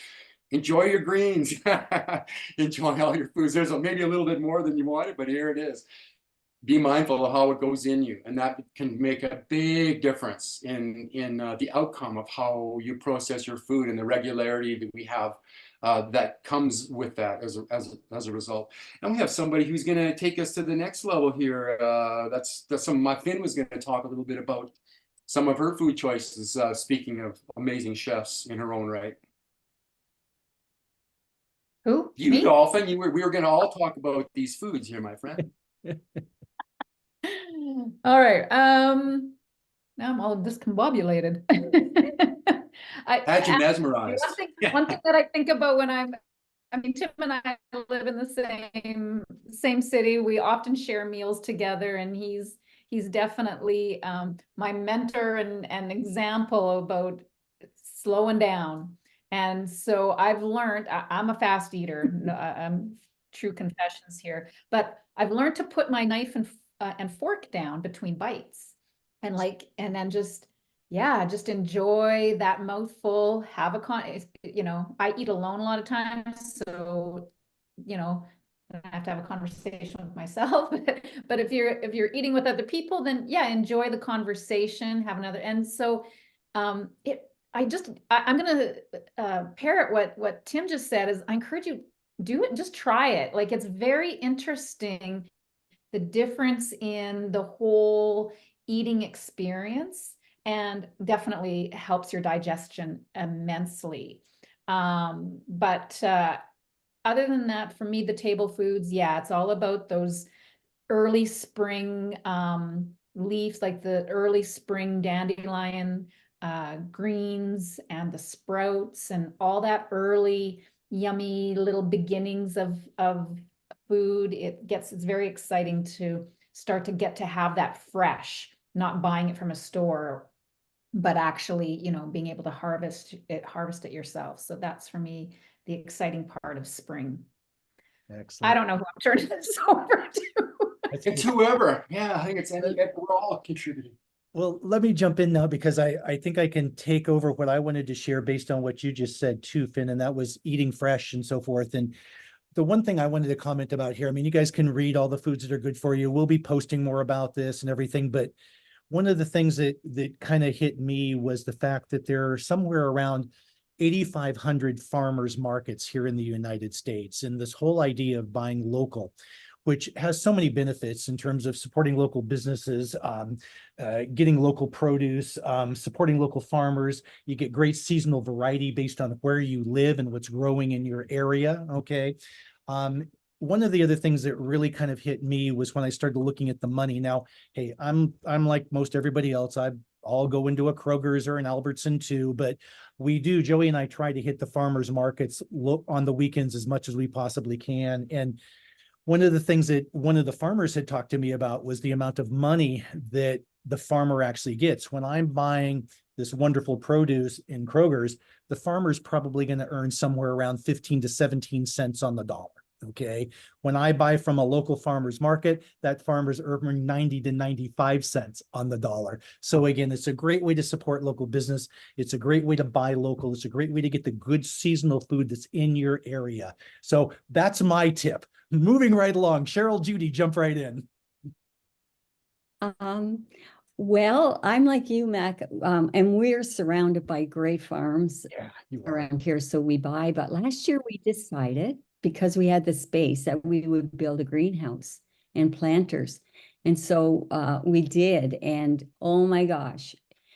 enjoy your greens. Enjoy all your foods. There's maybe a little bit more than you wanted, but here it is. Be mindful of how it goes in you, and that can make a big difference in the outcome of how you process your food and the regularity that we have that comes with that as a result. And we have somebody who's going to take us to the next level here. That's Finn was going to talk a little bit about some of her food choices. Speaking of amazing chefs in her own right. Who? You, Me? Dolphin. We were going to all talk about these foods here, my friend. All right. Now I'm all discombobulated. Had you mesmerized. One thing that I think about when I mean, Tim and I live in the same city. We often share meals together, and he's definitely my mentor and example about slowing down. And so I've learned, I'm a fast eater. I'm true confessions here, but I've learned to put my knife and fork down between bites, and then just enjoy that mouthful. Have I eat alone a lot of times, so I have to have a conversation with myself. But if you're eating with other people, then yeah, enjoy the conversation. Have another, and so I'm gonna parrot what Tim just said. Is I encourage you, do it, just try it. Like, it's very interesting, the difference in the whole eating experience, and definitely helps your digestion immensely. But other than that, for me, the table foods, yeah, it's all about those early spring leaves, like the early spring dandelion greens and the sprouts and all that early yummy little beginnings of food. It's very exciting to start to get to have that fresh, not buying it from a store, but actually, being able to harvest it yourself. So that's, for me, the exciting part of spring. Excellent. I don't know who I'm turning this over to. It's whoever. Yeah, I think we're all contributing. Well, let me jump in now, because I think I can take over what I wanted to share based on what you just said too, Finn, and that was eating fresh and so forth. And the one thing I wanted to comment about here, I mean, you guys can read all the foods that are good for you. We'll be posting more about this and everything, but one of the things that kind of hit me was the fact that there are somewhere around 8,500 farmers markets here in the United States. And this whole idea of buying local, which has so many benefits in terms of supporting local businesses, getting local produce, supporting local farmers. You get great seasonal variety based on where you live and what's growing in your area, okay? One of the other things that really kind of hit me was when I started looking at the money. Now, hey, I'm like most everybody else. I'll go into a Kroger's or an Albertson too, but Joey and I try to hit the farmers markets on the weekends as much as we possibly can. And one of the things that one of the farmers had talked to me about was the amount of money that the farmer actually gets. When I'm buying this wonderful produce in Kroger's, the farmer's probably going to earn somewhere around 15 to 17 cents on the dollar. Okay. When I buy from a local farmer's market, that farmer's earning 90 to 95 cents on the dollar. So again, it's a great way to support local business. It's a great way to buy local. It's a great way to get the good seasonal food that's in your area. So that's my tip. Moving right along. Cheryl, Judy, jump right in. Well, I'm like you, Mac, and we're surrounded by great farms Yeah, you are. around here, so we buy. But last year we decided, because we had the space, that we would build a greenhouse and planters. And so we did, and oh my gosh.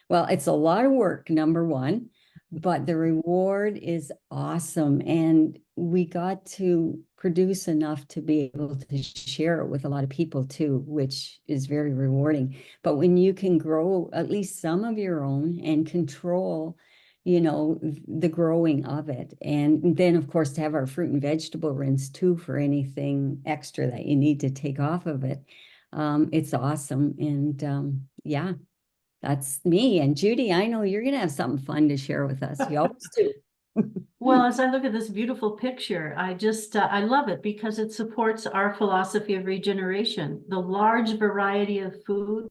Well, it's a lot of work, number one, but the reward is awesome. And we got to produce enough to be able to share it with a lot of people too, which is very rewarding. But when you can grow at least some of your own and control, you know, the growing of it. And then, of course, to have our fruit and vegetable rinse too for anything extra that you need to take off of it. It's awesome. And yeah, that's me. And Judy, I know you're going to have something fun to share with us. You always do. Well, as I look at this beautiful picture, I just, I love it because it supports our philosophy of regeneration. The large variety of food,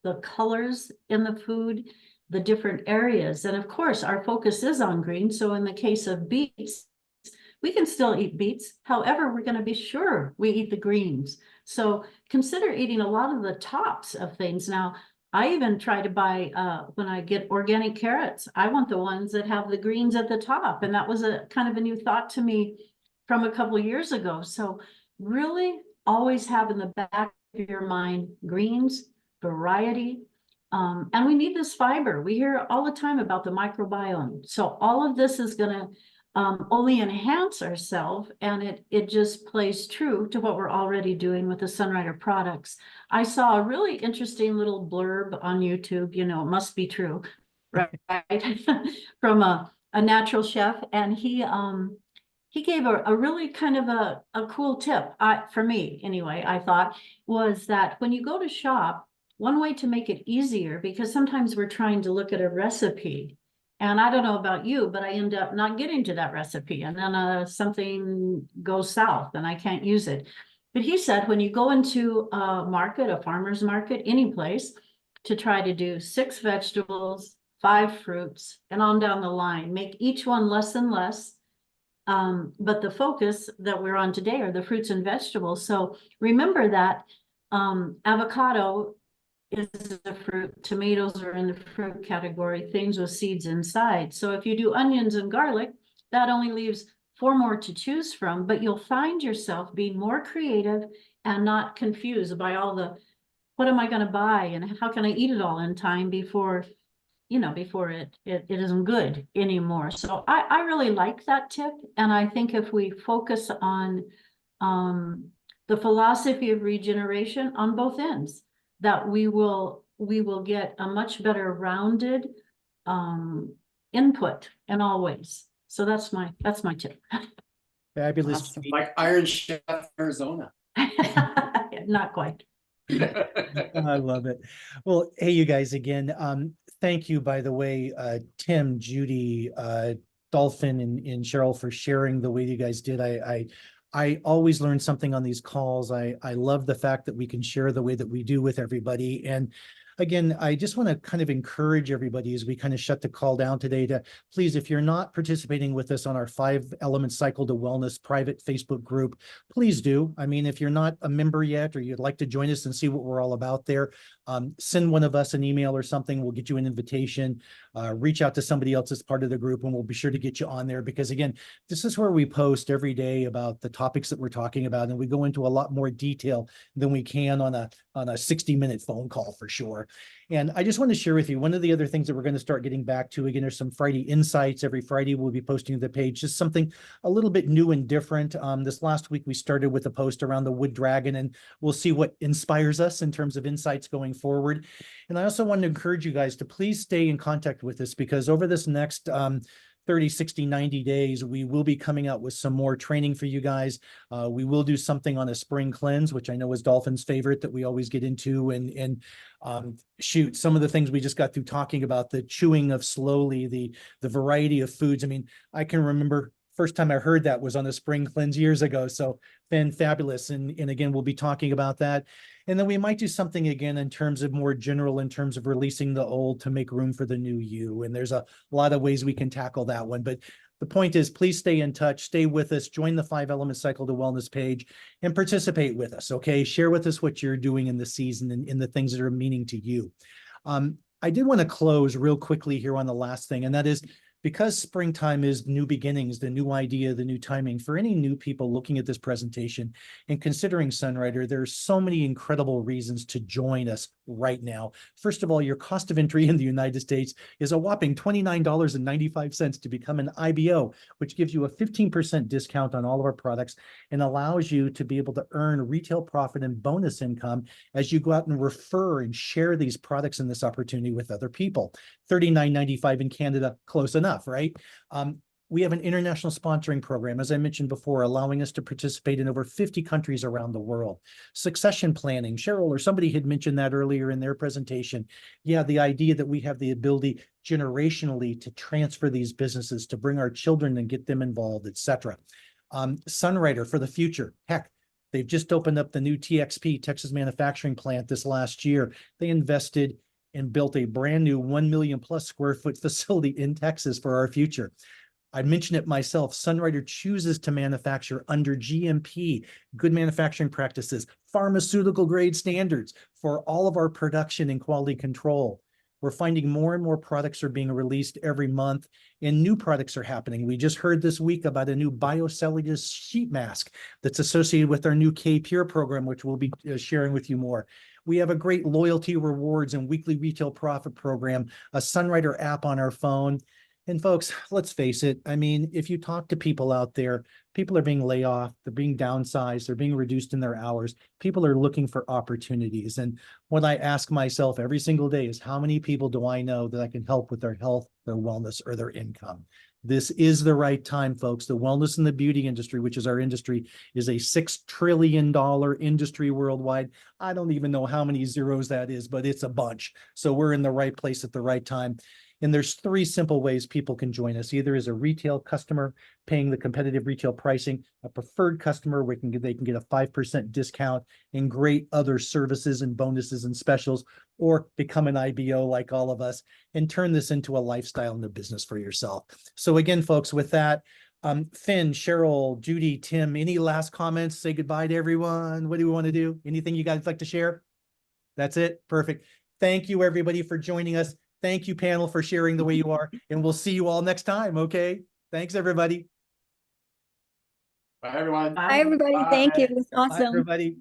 the colors in the food, the different areas. And of course, our focus is on green. So in the case of beets, we can still eat beets. However, we're going to be sure we eat the greens. So consider eating a lot of the tops of things. Now, I even try to buy, when I get organic carrots, I want the ones that have the greens at the top. And that was a kind of a new thought to me from a couple of years ago. So really always have in the back of your mind, greens, variety, and we need this fiber. We hear all the time about the microbiome. So all of this is going to only enhance ourselves, and it just plays true to what we're already doing with the Sunrider products. I saw a really interesting little blurb on YouTube, you know, it must be true, right? From a natural chef, and he gave a really kind of a cool tip. For me anyway, I thought was that when you go to shop, one way to make it easier, because sometimes we're trying to look at a recipe, and I don't know about you, but I end up not getting to that recipe, and then something goes south and I can't use it. But he said, when you go into a market, a farmer's market, any place, to try to do 6 vegetables, 5 fruits, and on down the line, make each one less and less. But the focus that we're on today are the fruits and vegetables. So remember that avocado is a fruit, tomatoes are in the fruit category, things with seeds inside. So if you do onions and garlic, that only leaves 4 more to choose from, but you'll find yourself being more creative and not confused by all the, what am I going to buy and how can I eat it all in time before, you know, before it isn't good anymore. So I really like that tip. And I think if we focus on the philosophy of regeneration on both ends, that we will get a much better rounded input in all ways. So that's my tip. Fabulous. Awesome. Like Iron Chef Arizona. Not quite. I love it. Well, hey, you guys, again, thank you, by the way, Tim, Judy, Dolphin, and Cheryl, for sharing the way you guys did. I always learn something on these calls. I love the fact that we can share the way that we do with everybody. And again, I just want to kind of encourage everybody as we kind of shut the call down today to please, if you're not participating with us on our 5-element cycle to wellness private Facebook group, please do. I mean, if you're not a member yet, or you'd like to join us and see what we're all about there, send one of us an email or something. We'll get you an invitation. Reach out to somebody else as part of the group, and we'll be sure to get you on there, because again, this is where we post every day about the topics that we're talking about, and we go into a lot more detail than we can on a 60-minute phone call for sure. And I just want to share with you one of the other things that we're going to start getting back to. Again, there's some Friday insights. Every Friday we'll be posting to the page, just something a little bit new and different. This last week we started with a post around the wood dragon, and we'll see what inspires us in terms of insights going forward. And I also want to encourage you guys to please stay in contact with us, because over this next 30, 60, 90 days, we will be coming out with some more training for you guys. We will do something on a spring cleanse, which I know is Dolphin's favorite, that we always get into, and shoot, some of the things we just got through talking about, the chewing of slowly, the variety of foods. I mean, I can remember first time I heard that was on a spring cleanse years ago. So fabulous. And again, we'll be talking about that. And then we might do something again in terms of more general, in terms of releasing the old to make room for the new you. And there's a lot of ways we can tackle that one. But the point is, please stay in touch, stay with us, join the 5-element cycle to wellness page, and participate with us. Okay. Share with us what you're doing in the season and in the things that are meaning to you. I did want to close real quickly here on the last thing, and that is because springtime is new beginnings, the new idea, the new timing. For any new people looking at this presentation and considering Sunrider, there's so many incredible reasons to join us right now. First of all, your cost of entry in the United States is a whopping $29.95 to become an IBO, which gives you a 15% discount on all of our products and allows you to be able to earn retail profit and bonus income as you go out and refer and share these products and this opportunity with other people. $39.95 in Canada, close enough, right? We have an international sponsoring program, as I mentioned before, allowing us to participate in over 50 countries around the world. Succession planning, Cheryl or somebody had mentioned that earlier in their presentation. Yeah, the idea that we have the ability generationally to transfer these businesses, to bring our children and get them involved, etc. Sunrider for the future. Heck, they've just opened up the new TXP, Texas Manufacturing Plant, this last year. They invested and built a brand new 1 million plus square foot facility in Texas for our future. I mentioned it myself, Sunrider chooses to manufacture under GMP, good manufacturing practices, pharmaceutical grade standards for all of our production and quality control. We're finding more and more products are being released every month and new products are happening. We just heard this week about a new biocellulose sheet mask that's associated with our new K-Pure program, which we'll be sharing with you more. We have a great loyalty rewards and weekly retail profit program, a Sunrider app on our phone. And folks, let's face it. I mean, if you talk to people out there, people are being laid off, they're being downsized, they're being reduced in their hours. People are looking for opportunities. And what I ask myself every single day is how many people do I know that I can help with their health, their wellness, or their income? This is the right time, folks. The wellness and the beauty industry, which is our industry, is a $6 trillion industry worldwide. I don't even know how many zeros that is, but it's a bunch. So we're in the right place at the right time. And there's 3 simple ways people can join us, either as a retail customer paying the competitive retail pricing, a preferred customer where they can get a 5% discount and great other services and bonuses and specials, or become an IBO like all of us and turn this into a lifestyle and a business for yourself. So again, folks, with that, Finn, Cheryl, Judy, Tim, any last comments? Say goodbye to everyone. What do we want to do? Anything you guys like to share? That's it. Perfect. Thank you, everybody, for joining us. Thank you, panel, for sharing the way you are, and we'll see you all next time, okay? Thanks, everybody. Bye, everyone. Hi, everybody. Thank you. It was Bye. Bye, awesome. everybody.